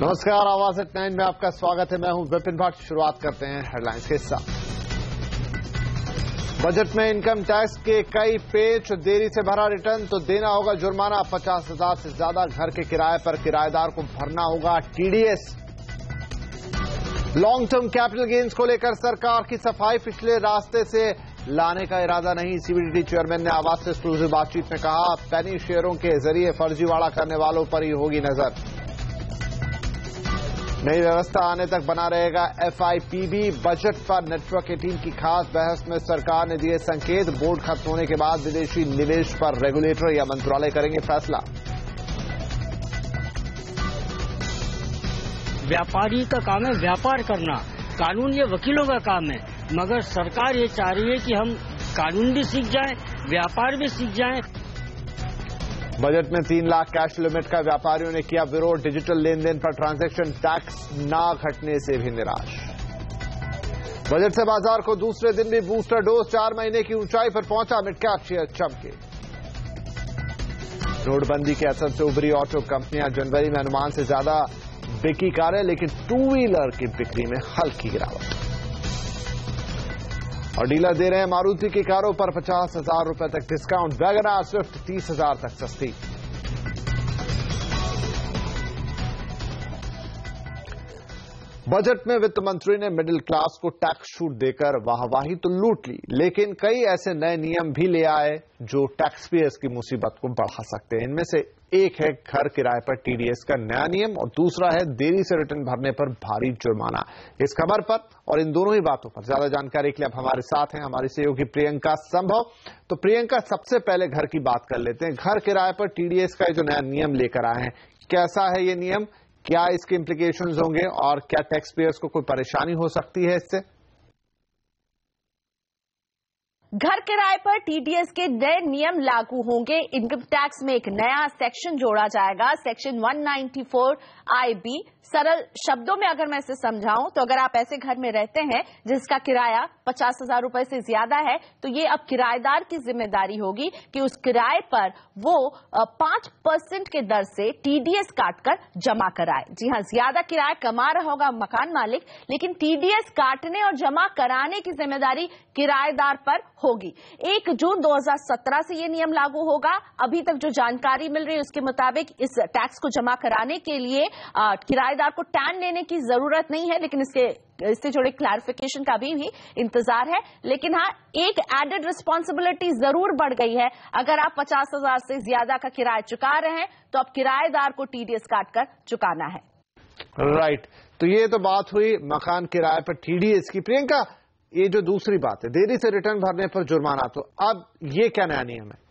नमस्कार, आवाज एट 9 में आपका स्वागत है। मैं हूं विपिन भट्ट। शुरुआत करते हैं हेडलाइंस के साथ। बजट में इनकम टैक्स के कई पेच, देरी से भरा रिटर्न तो देना होगा जुर्माना। 50,000 से ज्यादा घर के किराए पर किराएदार को भरना होगा TDS. Long term capital gains को लेकर सरकार की सफाई, पिछले रास्ते से लाने का इरादा नहीं। सीबीडीटी चेयरमैन ने आवाज से एक्सक्लूसिव बातचीत में कहा, पेनी शेयरों के जरिए फर्जीवाड़ा करने वालों पर ही होगी नजर। नई व्यवस्था आने तक बना रहेगा एफआईपीबी। बजट पर नेटवर्क 18 की खास बहस में सरकार ने दिए संकेत, बोर्ड खत्म होने के बाद विदेशी निवेश पर रेगुलेटर या मंत्रालय करेंगे फैसला। व्यापारी का काम है व्यापार करना, कानून ये वकीलों का काम है, मगर सरकार ये चाह रही है कि हम कानून भी सीख जाएं, व्यापार भी सीख जाएं। बजट में 3 लाख कैश लिमिट का व्यापारियों ने किया विरोध। डिजिटल लेन देन पर ट्रांजैक्शन टैक्स ना घटने से भी निराश। बजट से बाजार को दूसरे दिन भी बूस्टर डोज 4 महीने की ऊंचाई पर पहुंचा। मिड कैप शेयर चमके। नोटबंदी के असर से उभरी ऑटो कंपनियां, जनवरी में अनुमान से ज्यादा बिकी कारें, लेकिन 2 व्हीलर की बिक्री में हल्की गिरावट। और डीलर दे रहे हैं मारुति की कारों पर 50,000 रुपए तक डिस्काउंट। वैगन आर स्विफ्ट 30,000 तक सस्ती। बजट में वित्त मंत्री ने मिडिल क्लास को टैक्स छूट देकर वाहवाही तो लूट ली, लेकिन कई ऐसे नए नियम भी ले आए जो टैक्स पेयर्स की मुसीबत को बढ़ा सकते हैं। इनमें से एक है घर किराए पर टीडीएस का नया नियम और दूसरा है देरी से रिटर्न भरने पर भारी जुर्माना। इस खबर पर और इन दोनों ही बातों पर ज्यादा जानकारी के लिए अब हमारे साथ हैं हमारी सहयोगी प्रियंका संभव। तो प्रियंका, सबसे पहले घर की बात कर लेते हैं। घर किराए पर टीडीएस का जो नया नियम लेकर आए हैं, कैसा है ये नियम, क्या इसके इम्प्लीकेशंस होंगे और क्या टैक्स पेयर्स को कोई परेशानी हो सकती है इससे? घर किराए पर टीडीएस के नए नियम लागू होंगे। इनकम टैक्स में एक नया सेक्शन जोड़ा जाएगा, सेक्शन 194 IB। सरल शब्दों में अगर मैं इसे समझाऊं तो अगर आप ऐसे घर में रहते हैं जिसका किराया 50,000 रुपए से ज्यादा है, तो ये अब किराएदार की जिम्मेदारी होगी कि उस किराए पर वो 5% के दर से टीडीएस काटकर जमा कराए। जी हां, ज्यादा किराया कमा रहा होगा मकान मालिक, लेकिन टीडीएस काटने और जमा कराने की जिम्मेदारी किराएदार पर होगी। 1 जून 2017 से ये नियम लागू होगा। अभी तक जो जानकारी मिल रही है उसके मुताबिक इस टैक्स को जमा कराने के लिए किराएदार को टैन लेने की जरूरत नहीं है, लेकिन इससे जुड़े क्लैरिफिकेशन का भी इंतजार है। लेकिन हाँ, एक एडेड रिस्पॉन्सिबिलिटी जरूर बढ़ गई है। अगर आप 50,000 से ज्यादा का किराया चुका रहे हैं तो अब किराएदार को टीडीएस काटकर चुकाना है। राइट, तो ये तो बात हुई मकान किराए पर टीडीएस की। प्रियंका, ये जो दूसरी बात है देरी से रिटर्न भरने पर जुर्माना, तो अब ये क्या नया नियम है?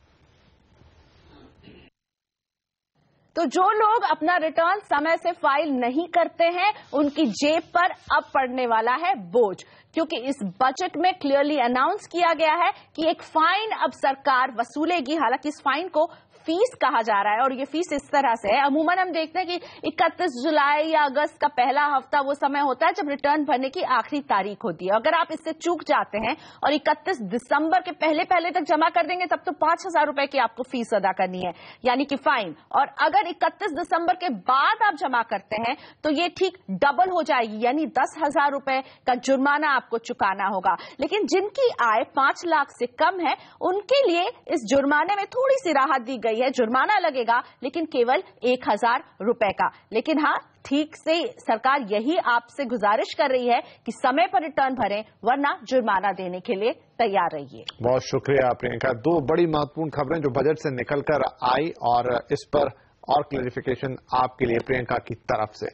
तो जो लोग अपना रिटर्न समय से फाइल नहीं करते हैं, उनकी जेब पर अब पड़ने वाला है बोझ, क्योंकि इस बजट में क्लियरली अनाउंस किया गया है कि एक फाइन अब सरकार वसूलेगी। हालांकि इस फाइन को फीस कहा जा रहा है और ये फीस इस तरह से है। अमूमन हम देखते हैं कि 31 जुलाई या अगस्त का पहला हफ्ता वो समय होता है जब रिटर्न भरने की आखिरी तारीख होती है। अगर आप इससे चूक जाते हैं और 31 दिसंबर के पहले तक जमा कर देंगे, तब तो 5,000 रुपए की आपको फीस अदा करनी है, यानी कि फाइन। और अगर 31 दिसंबर के बाद आप जमा करते हैं तो ये ठीक डबल हो जाएगी, यानी 10,000 रुपए का जुर्माना आपको चुकाना होगा। लेकिन जिनकी आय 5 लाख से कम है, उनके लिए इस जुर्माने में थोड़ी सी राहत दी गई है। जुर्माना लगेगा लेकिन केवल 1,000 रुपए का। लेकिन हाँ, ठीक से सरकार यही आपसे गुजारिश कर रही है कि समय पर रिटर्न भरें, वरना जुर्माना देने के लिए तैयार रहिए। बहुत शुक्रिया प्रियंका। 2 बड़ी महत्वपूर्ण खबरें जो बजट से निकलकर आई और इस पर और क्लैरिफिकेशन आपके लिए प्रियंका की तरफ से।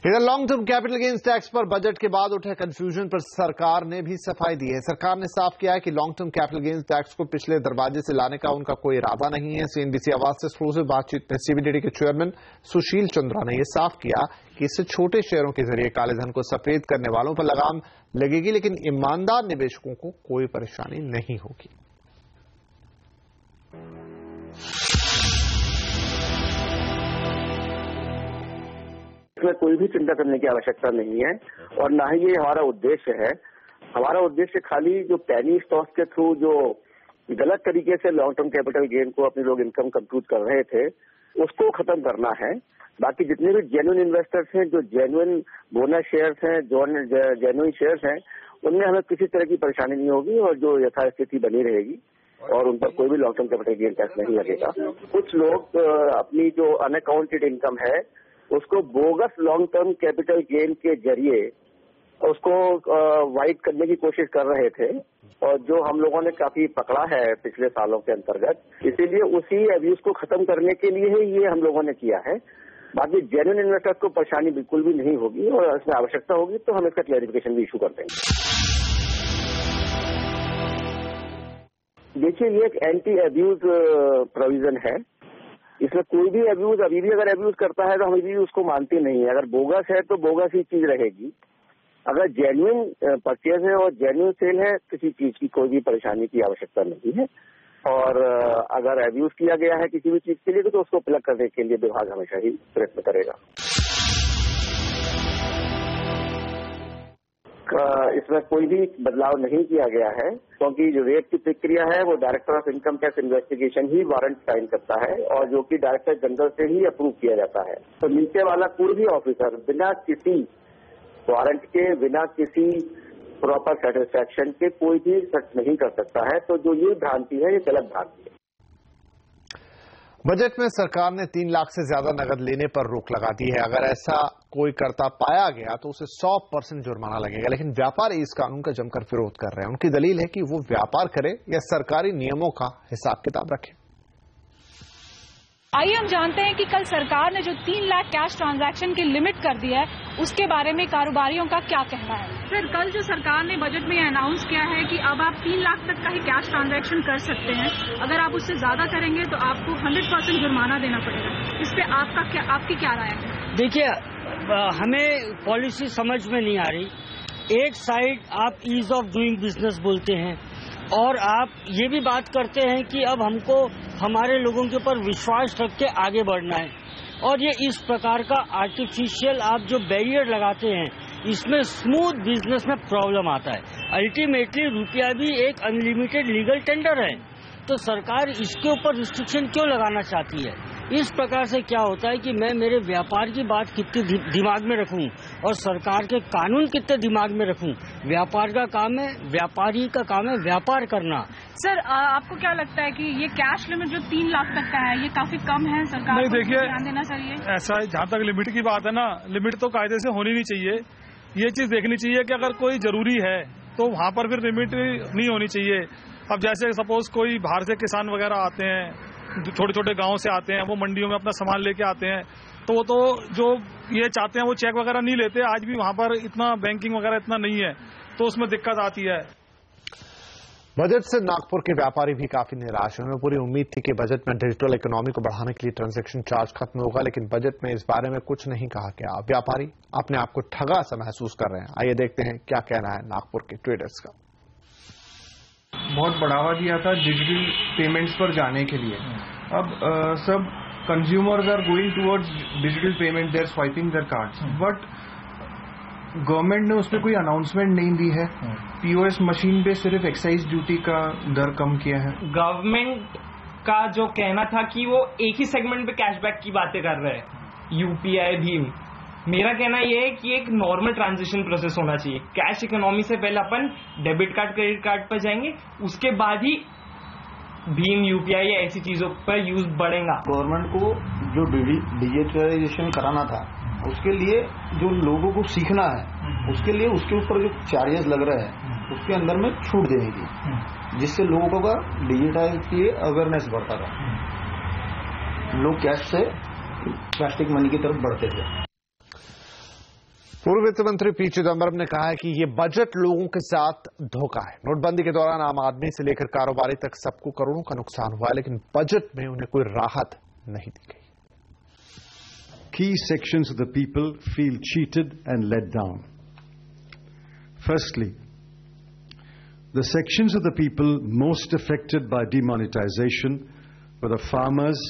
इधर long term capital gains tax पर बजट के बाद उठे कंफ्यूजन पर सरकार ने भी सफाई दी है। सरकार ने साफ किया है कि long term capital gains tax को पिछले दरवाजे से लाने का उनका कोई इरादा नहीं है। सीएनबीसी आवाज से एक्सक्लूसिव बातचीत में सीबीडीटी के चेयरमैन सुशील चंद्रा ने यह साफ किया कि इससे छोटे शेयरों के जरिए काले धन को सफेद करने वालों पर लगाम लगेगी, लेकिन ईमानदार निवेशकों को कोई परेशानी नहीं होगी। इसमें कोई भी चिंता करने की आवश्यकता नहीं है और ना ही ये हमारा उद्देश्य है। हमारा उद्देश्य खाली जो पेनी स्टॉक्स के थ्रू जो गलत तरीके से लॉन्ग टर्म कैपिटल गेन को अपने लोग इनकम कंप्यूट कर रहे थे, उसको खत्म करना है। बाकी जितने भी जेन्युइन इन्वेस्टर्स हैं, जो जेन्युइन बोनस शेयर्स हैं, जो जेन्युइन शेयर्स हैं, उनमें हमें किसी तरह की परेशानी नहीं होगी और जो यथास्थिति बनी रहेगी और उन पर कोई भी long term capital gain tax नहीं लगेगा। कुछ लोग अपनी जो अनअकाउंटेड इनकम है उसको bogus long term capital gain के जरिए उसको वाइट करने की कोशिश कर रहे थे और जो हम लोगों ने काफी पकड़ा है पिछले सालों के अंतर्गत, इसीलिए उसी अब्यूज को खत्म करने के लिए ही ये हम लोगों ने किया है। बाकी जेन्युइन इन्वेस्टर्स को परेशानी बिल्कुल भी नहीं होगी और इसमें आवश्यकता होगी तो हम इसका क्लैरिफिकेशन भी इशू कर देंगे। देखिए, ये एक एंटी अब्यूज प्रोविजन है। इसमें कोई भी अब्यूज अभी भी अगर अब्यूज करता है तो हम अभी भी उसको मानते नहीं है। अगर बोगस है तो बोगस ही चीज रहेगी। अगर जेन्युइन परचेज है और जेन्युइन सेल है, किसी चीज की कोई भी परेशानी की आवश्यकता नहीं है। और अगर अब्यूज किया गया है किसी भी चीज के लिए तो उसको प्लग करने के लिए विभाग हमेशा ही प्रयत्न करेगा। इसमें कोई भी बदलाव नहीं किया गया है क्योंकि जो रेट की प्रक्रिया है वो director of income tax investigation ही वारंट साइन करता है और जो कि डायरेक्टर जनरल से ही अप्रूव किया जाता है। तो नीचे वाला कोई भी ऑफिसर बिना किसी वारंट के, बिना किसी प्रॉपर सेटिस्फैक्शन के कोई भी सर्च नहीं कर सकता है। तो जो ये भ्रांति है, ये गलत भ्रांति है। बजट में सरकार ने 3 लाख से ज्यादा नकद लेने पर रोक लगा दी है। अगर ऐसा कोई करता पाया गया तो उसे 100% जुर्माना लगेगा। लेकिन व्यापारी इस कानून का जमकर विरोध कर रहे हैं। उनकी दलील है कि वो व्यापार करे या सरकारी नियमों का हिसाब किताब रखे। आइए हम जानते हैं कि कल सरकार ने जो 3 लाख कैश ट्रांजैक्शन की लिमिट कर दी है उसके बारे में कारोबारियों का क्या कहना है। सर, कल जो सरकार ने बजट में अनाउंस किया है कि अब आप 3 लाख तक का ही कैश ट्रांजैक्शन कर सकते हैं। अगर आप उससे ज्यादा करेंगे तो आपको 100% जुर्माना देना पड़ेगा। इस पे आपकी क्या राय है? देखिए, हमें पॉलिसी समझ में नहीं आ रही। एक साइड आप ईज ऑफ डूइंग बिजनेस बोलते हैं और आप ये भी बात करते हैं कि अब हमको हमारे लोगों के ऊपर विश्वास रख के आगे बढ़ना है। और ये इस प्रकार का आर्टिफिशियल आप जो बैरियर लगाते हैं, इसमें स्मूथ बिजनेस में प्रॉब्लम आता है। अल्टीमेटली रुपया भी एक अनलिमिटेड लीगल टेंडर है, तो सरकार इसके ऊपर रिस्ट्रिक्शन क्यों लगाना चाहती है? इस प्रकार से क्या होता है कि मैं मेरे व्यापार की बात कितनी दिमाग में रखूं और सरकार के कानून कितने दिमाग में रखूं। व्यापार का काम है, व्यापारी का काम है व्यापार करना। सर, आपको क्या लगता है कि ये कैश लिमिट जो 3 लाख तक का है ये काफी कम है? सरकार नहीं, को देखिए, ध्यान देना चाहिए। ऐसा जहाँ तक लिमिट की बात है ना, लिमिट तो कायदे से होनी नहीं चाहिए। ये चीज देखनी चाहिए कि अगर कोई जरूरी है तो वहाँ पर फिर लिमिट नहीं होनी चाहिए। अब जैसे सपोज कोई बाहर से किसान वगैरह आते हैं, छोटे छोटे गांव से आते हैं, वो मंडियों में अपना सामान लेके आते हैं, तो वो तो जो ये चाहते हैं वो चेक वगैरह नहीं लेते। आज भी वहां पर इतना बैंकिंग वगैरह इतना नहीं है, तो उसमें दिक्कत आती है। बजट से नागपुर के व्यापारी भी काफी निराश हैं। उन्हें पूरी उम्मीद थी कि बजट में डिजिटल इकोनॉमी को बढ़ाने के लिए ट्रांजैक्शन चार्ज खत्म होगा, लेकिन बजट में इस बारे में कुछ नहीं कहा गया। व्यापारी अपने आप को ठगा सा महसूस कर रहे हैं। आइए देखते हैं क्या कहना है नागपुर के ट्रेडर्स का। बहुत बढ़ावा दिया था डिजिटल पेमेंट्स पर जाने के लिए। अब सब consumers are going towards digital payment, they are swiping their cards, but government ने उसमें कोई अनाउंसमेंट नहीं दी है। पीओएस मशीन पे सिर्फ एक्साइज ड्यूटी का दर कम किया है। गवर्नमेंट का जो कहना था कि वो एक ही सेगमेंट पे कैशबैक की बातें कर रहे हैं, यूपीआई, भीम। मेरा कहना यह है कि एक नॉर्मल ट्रांजिशन प्रोसेस होना चाहिए। कैश इकोनॉमी से पहले अपन डेबिट कार्ड, क्रेडिट कार्ड पर जाएंगे, उसके बाद ही भीम, यूपीआई या ऐसी चीजों पर यूज बढ़ेगा। गवर्नमेंट को जो डिजिटलाइजेशन कराना था, उसके लिए जो लोगों को सीखना है, उसके लिए उसके ऊपर जो चार्जेस लग रहे हैं उसके अंदर में छूट देनी थी, जिससे लोगों का डिजिटाइज की अवेयरनेस बढ़ता था। लोग कैश से प्लास्टिक मनी की तरफ बढ़ते थे। पूर्व वित्त मंत्री पी चिदंबरम ने कहा है कि ये बजट लोगों के साथ धोखा है। नोटबंदी के दौरान आम आदमी से लेकर कारोबारी तक सबको करोड़ों का नुकसान हुआ है, लेकिन बजट में उन्हें कोई राहत नहीं दी गई। Key sections of the people feel cheated and let down. Firstly, the sections of the people most affected by demonetization were the farmers,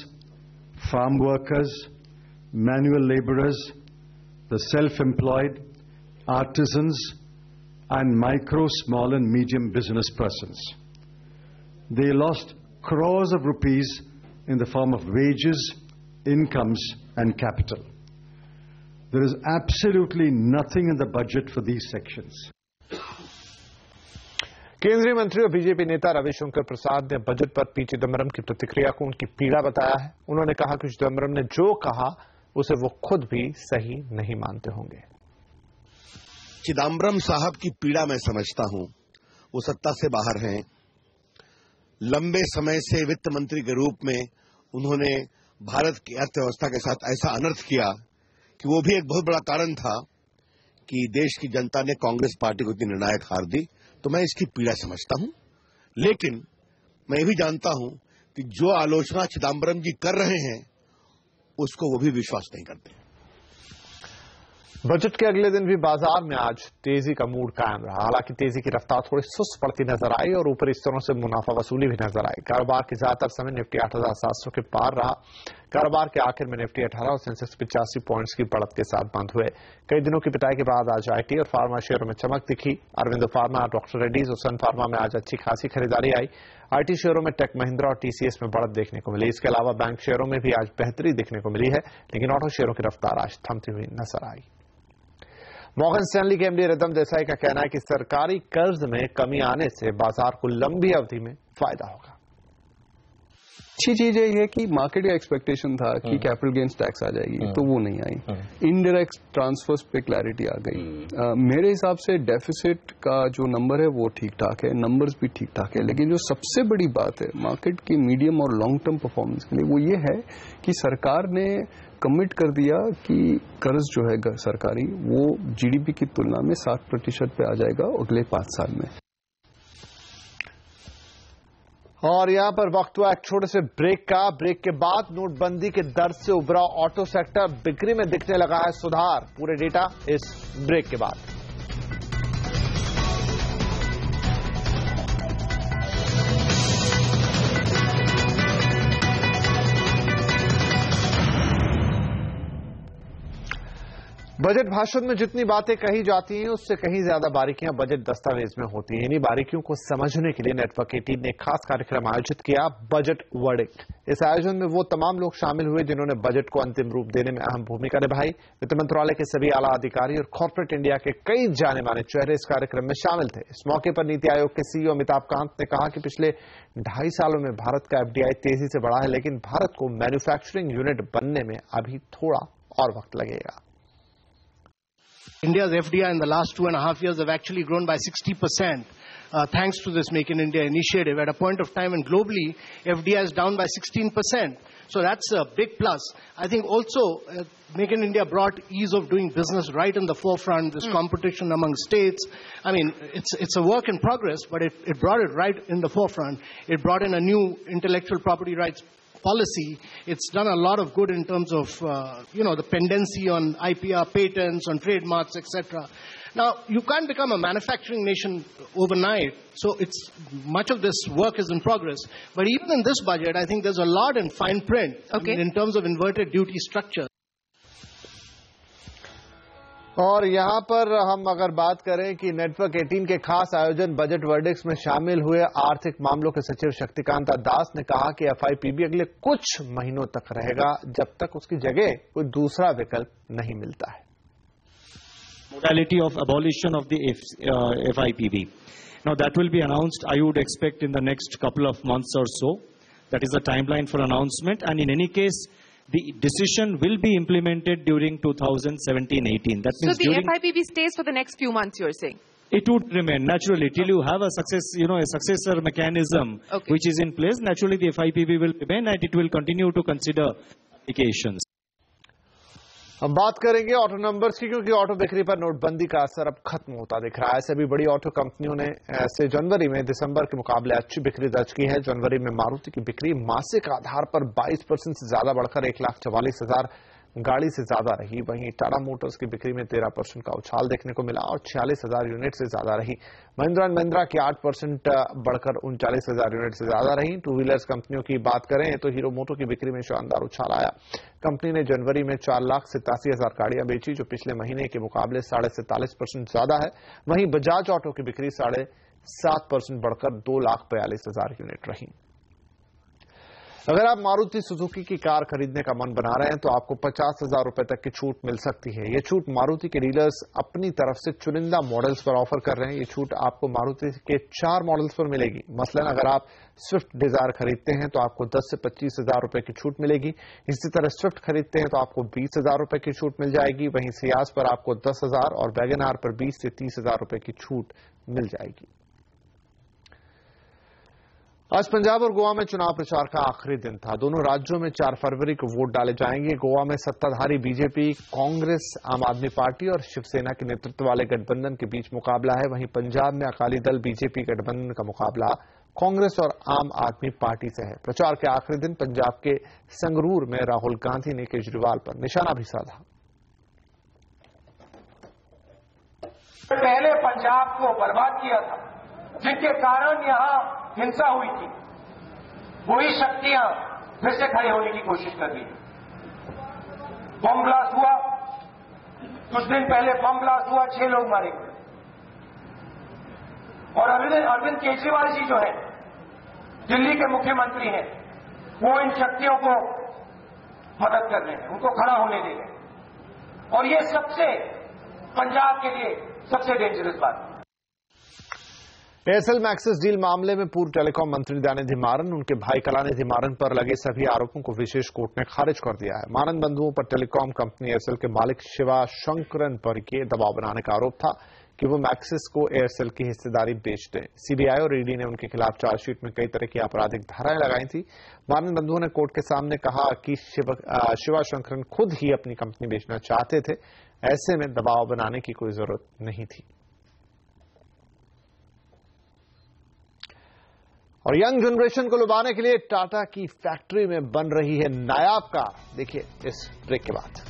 farm workers, manual laborers, the self-employed, artisans, and micro, small and medium business persons. They lost crores of rupees in the form of wages, incomes, and capital. There is absolutely nothing in the budget for these sections. केंद्रीय मंत्री और BJP नेता रविशंकर प्रसाद ने budget पर P Chidambaram की प्रतिक्रिया को उनकी पीड़ा बताया है। उन्होंने कहा कि चिदम्बरम ने जो कहा उसे वो खुद भी सही नहीं मानते होंगे। चिदम्बरम साहब की पीड़ा मैं समझता हूं। वो सत्ता से बाहर हैं। लंबे समय से वित्त मंत्री के रूप में उन्होंने भारत की अर्थव्यवस्था के साथ ऐसा अनर्थ किया कि वो भी एक बहुत बड़ा कारण था कि देश की जनता ने कांग्रेस पार्टी को इतनी निर्णायक हार दी। तो मैं इसकी पीड़ा समझता हूं, लेकिन मैं ये भी जानता हूं कि जो आलोचना चिदम्बरम जी कर रहे हैं उसको वो भी विश्वास नहीं करते। बजट के अगले दिन भी बाजार में आज तेजी का मूड कायम रहा। हालांकि तेजी की रफ्तार थोड़ी सुस्त पड़ती नजर आई और ऊपरी स्तरों से मुनाफा वसूली भी नजर आई। कारोबार के ज्यादातर समय निफ्टी 8,700 के पार रहा। कारोबार के आखिर में निफ्टी 18 और सेंसेक्स 85 पॉइंट्स की बढ़त के साथ बंद हुए। कई दिनों की पिटाई के बाद आज आईटी और फार्मा शेयरों में चमक दिखी। अरविंदो फार्मा, डॉक्टर रेड्डीज और सन फार्मा में आज अच्छी खासी खरीदारी आई। आईटी शेयरों में टेक महिंद्रा और टीसीएस में बढ़त देखने को मिली। इसके अलावा बैंक शेयरों में भी आज बेहतरी देखने को मिली है, लेकिन ऑटो शेयरों की रफ्तार आज थमती हुई नजर आई। मॉर्गन स्टैनली के एमडी रिदम देसाई का कहना है कि सरकारी कर्ज में कमी आने से बाजार को लंबी अवधि में फायदा होगा। अच्छी चीज ये है कि मार्केट का एक्सपेक्टेशन था कि कैपिटल गेन्स टैक्स आ जाएगी, तो वो नहीं आई। इनडायरेक्ट ट्रांसफर्स पे क्लैरिटी आ गई। मेरे हिसाब से डेफिसिट का जो नंबर है वो ठीक ठाक है, नंबर्स भी ठीक ठाक है, लेकिन जो सबसे बड़ी बात है मार्केट की मीडियम और लॉन्ग टर्म परफॉर्मेंस के लिए वो ये है कि सरकार ने कमिट कर दिया कि कर्ज जो है सरकारी वो जीडीपी की तुलना में 7% पे आ जाएगा अगले 5 साल में। और यहां पर वक्त हुआ एक छोटे से ब्रेक का। ब्रेक के बाद नोटबंदी के दर्द से उभरा ऑटो सेक्टर, बिक्री में दिखने लगा है सुधार। पूरे डेटा इस ब्रेक के बाद। बजट भाषण में जितनी बातें कही जाती हैं उससे कहीं ज्यादा बारीकियां बजट दस्तावेज में होती हैं। इन्हीं बारीकियों को समझने के लिए नेटवर्क की टीम ने एक खास कार्यक्रम आयोजित किया, बजट वर्डिक्ट। इस आयोजन में वो तमाम लोग शामिल हुए जिन्होंने बजट को अंतिम रूप देने में अहम भूमिका निभाई। वित्त मंत्रालय के सभी आला अधिकारी और कॉर्पोरेट इंडिया के कई जाने माने चेहरे इस कार्यक्रम में शामिल थे। इस मौके पर नीति आयोग के सीईओ अमिताभ कांत ने कहा कि पिछले 2.5 सालों में भारत का एफडीआई तेजी से बढ़ा है, लेकिन भारत को मैन्युफैक्चरिंग यूनिट बनने में अभी थोड़ा और वक्त लगेगा। India's FDI in the last 2.5 years have actually grown by 60%, thanks to this Make in India initiative. At a point of time when globally FDI is down by 16%, so that's a big plus. I think also Make in India brought ease of doing business right in the forefront. This competition among states. I mean, it's a work in progress, but it brought it right in the forefront. It brought in a new intellectual property rights policy. It's done a lot of good in terms of, the pendency on IPR, patents, on trademarks, etc. Now, you can't become a manufacturing nation overnight, so much of this work is in progress. But even in this budget, I think there's a lot in fine print. Okay. I mean, in terms of inverted duty structure. और यहां पर हम अगर बात करें कि network 18 के खास आयोजन बजट वर्डिक्स में शामिल हुए आर्थिक मामलों के सचिव शक्तिकांता दास ने कहा कि एफआईपीबी अगले कुछ महीनों तक रहेगा जब तक उसकी जगह कोई दूसरा विकल्प नहीं मिलता है। Modality of abolition of the FIPB. Now that will be announced, I would expect, in the next couple of months or so. That is the timeline for announcement, and in any case, the decision will be implemented during 2017-18. That means so the FIPB stays for the next few months, you're saying? It would remain naturally till you have a successor mechanism which is in place. Naturally, the FIPB will remain and it will continue to consider applications. हम बात करेंगे auto numbers की, क्योंकि auto बिक्री पर नोटबंदी का असर अब खत्म होता दिख रहा है। सभी बड़ी ऑटो कंपनियों ने ऐसे जनवरी में दिसंबर के मुकाबले अच्छी बिक्री दर्ज की है। जनवरी में मारुति की बिक्री मासिक आधार पर 22% से ज्यादा बढ़कर 1,44,000 गाड़ी से ज्यादा रही। वहीं टाटा मोटर्स की बिक्री में 13% का उछाल देखने को मिला और 46,000 यूनिट से ज्यादा रही। महिंद्रा एंड महिंद्रा की 8% बढ़कर 39,000 यूनिट से ज्यादा रही। टू व्हीलर्स कंपनियों की बात करें तो हीरो मोटो की बिक्री में शानदार उछाल आया। कंपनी ने जनवरी में 4,87,000 गाड़ियां बेची, जो पिछले महीने के मुकाबले 47% ज्यादा है। वहीं बजाज ऑटो की बिक्री 7.5% बढ़कर 2,42,000 यूनिट रही। अगर आप मारुति सुजुकी की कार खरीदने का मन बना रहे हैं तो आपको 50,000 रुपए तक की छूट मिल सकती है। ये छूट मारुति के डीलर्स अपनी तरफ से चुनिंदा मॉडल्स पर ऑफर कर रहे हैं। ये छूट आपको मारुति के 4 मॉडल्स पर मिलेगी। मसलन अगर आप स्विफ्ट डिजायर खरीदते हैं तो आपको 10 से 25,000 रुपए की छूट मिलेगी। इसी तरह स्विफ्ट खरीदते हैं तो आपको 20,000 रुपए की छूट मिल जाएगी। वहीं सियाज पर आपको 10,000 और वैगन आर पर 20 से 30,000 रुपए की छूट मिल जाएगी। आज पंजाब और गोवा में चुनाव प्रचार का आखिरी दिन था। दोनों राज्यों में 4 फरवरी को वोट डाले जाएंगे। गोवा में सत्ताधारी बीजेपी, कांग्रेस, आम आदमी पार्टी और शिवसेना के नेतृत्व वाले गठबंधन के बीच मुकाबला है। वहीं पंजाब में अकाली दल बीजेपी गठबंधन का मुकाबला कांग्रेस और आम आदमी पार्टी से है। प्रचार के आखिरी दिन पंजाब के संगरूर में राहुल गांधी ने केजरीवाल पर निशाना भी साधा। पहले पंजाब को बर्बाद किया था, जिनके कारण यहां हिंसा हुई थी, वही शक्तियां फिर से खड़े होने की कोशिश कर रही है। बम ब्लास्ट हुआ, कुछ दिन पहले बम ब्लास्ट हुआ, 6 लोग मारे गए। और अरविंद केजरीवाल जी जो है, दिल्ली के मुख्यमंत्री हैं, वो इन शक्तियों को मदद कर रहे हैं, उनको खड़ा होने दे रहे हैं। और ये सबसे पंजाब के लिए सबसे डेंजरस बात है। एयरसेल मैक्सिस डील मामले में पूर्व टेलीकॉम मंत्री दयानिधि मारन, उनके भाई कलानिधि मारन पर लगे सभी आरोपों को विशेष कोर्ट ने खारिज कर दिया है। मारन बंधुओं पर टेलीकॉम कंपनी एयरसेल के मालिक शिवा शंकरन पर यह दबाव बनाने का आरोप था कि वो मैक्सिस को एयरसेल की हिस्सेदारी बेच दें। सीबीआई और ईडी ने उनके खिलाफ चार्जशीट में कई तरह की आपराधिक धाराएं लगाई थी। मारन बंधुओं ने कोर्ट के सामने कहा कि शिवा शंकरन खुद ही अपनी कंपनी बेचना चाहते थे, ऐसे में दबाव बनाने की कोई जरूरत नहीं थी। और यंग जनरेशन को लुभाने के लिए टाटा की फैक्ट्री में बन रही है नायाब कार। देखिए इस ब्रेक के बाद।